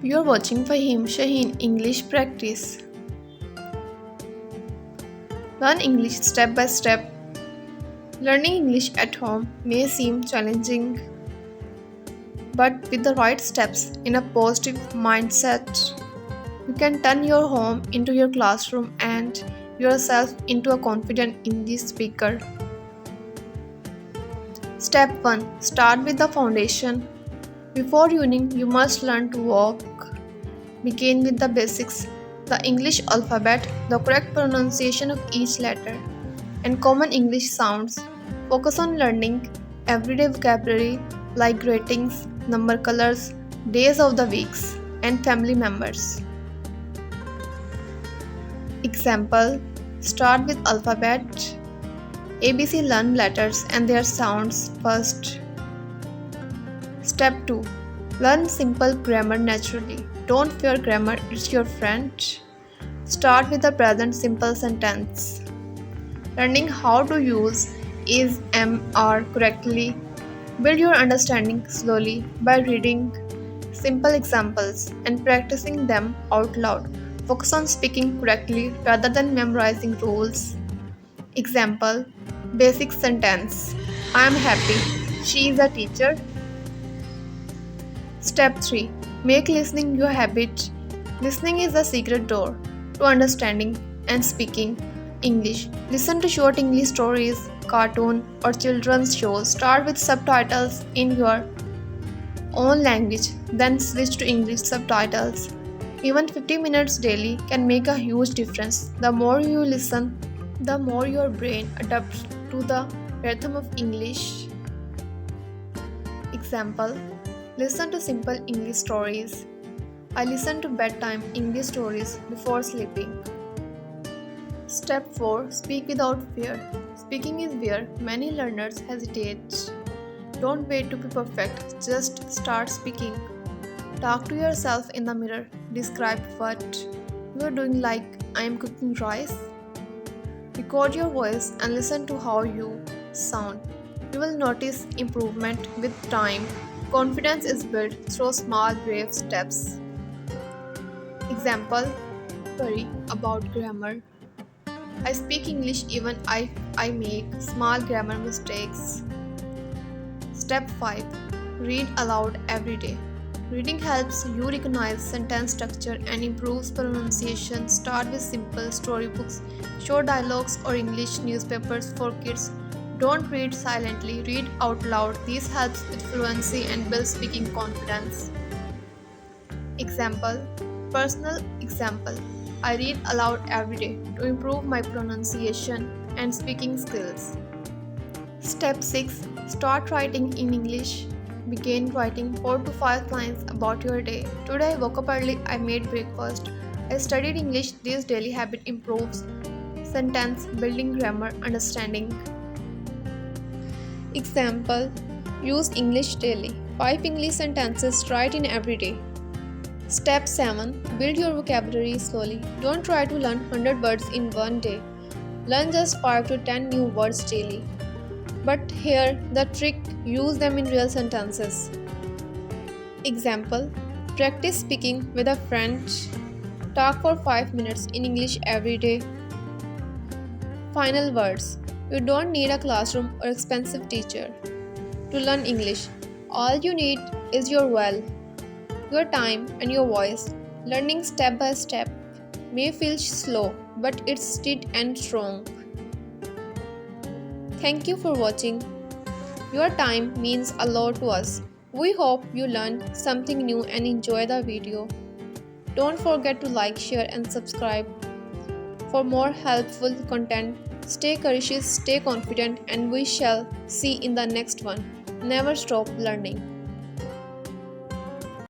You're watching FaheemShaheen English Practice. Learn English step by step. Learning English at home may seem challenging, but with the right steps in a positive mindset, you can turn your home into your classroom and yourself into a confident English speaker. Step 1. Start with the foundation. Before running, you must learn to walk. Begin with the basics, the English alphabet, the correct pronunciation of each letter, and common English sounds. Focus on learning everyday vocabulary like greetings, number colors, days of the weeks, and family members. Example: start with alphabet. ABC, learn letters and their sounds first. Step 2. Learn simple grammar naturally. Don't fear grammar, it's your friend. Start with the present simple sentence. Learning how to use is, am, are correctly. Build your understanding slowly by reading simple examples and practicing them out loud. Focus on speaking correctly rather than memorizing rules. Example: basic sentence. I am happy. She is a teacher. Step 3. Make listening your habit. Listening is the secret door to understanding and speaking English. Listen to short English stories, cartoon, or children's shows. Start with subtitles in your own language, then switch to English subtitles. Even 50 minutes daily can make a huge difference. The more you listen, the more your brain adapts to the rhythm of English. Example: listen to simple English stories. I listen to bedtime English stories before sleeping. Step 4. Speak without fear. Speaking is where many learners hesitate. Don't wait to be perfect, just start speaking. Talk to yourself in the mirror. Describe what you are doing, like I am cooking rice. Record your voice and listen to how you sound. You will notice improvement with time. Confidence is built through small, brave steps. Example: worry about grammar. I speak English even if I make small grammar mistakes. Step 5. Read aloud every day. Reading helps you recognize sentence structure and improves pronunciation. Start with simple storybooks, short dialogues, or English newspapers for kids. Don't read silently, read out loud. This helps with fluency and builds speaking confidence. Example: personal example. I read aloud every day to improve my pronunciation and speaking skills. Step 6. Start writing in English. Begin writing 4 to 5 lines about your day. Today I woke up early, I made breakfast. I studied English. This daily habit improves sentence building, grammar understanding. Example: use English daily. 5 English sentences, write in every day. Step 7. Build your vocabulary slowly. Don't try to learn 100 words in one day. Learn just 5 to 10 new words daily. But here the trick, use them in real sentences. Example: practice speaking with a friend. Talk for 5 minutes in English every day. Final words. You don't need a classroom or expensive teacher to learn English. All you need is your will, your time, and your voice. Learning step by step may feel slow, but it's steady and strong. Thank you for watching. Your time means a lot to us. We hope you learned something new and enjoy the video. Don't forget to like, share, and subscribe for more helpful content. Stay courageous, stay confident, and we shall see in the next one. Never stop learning.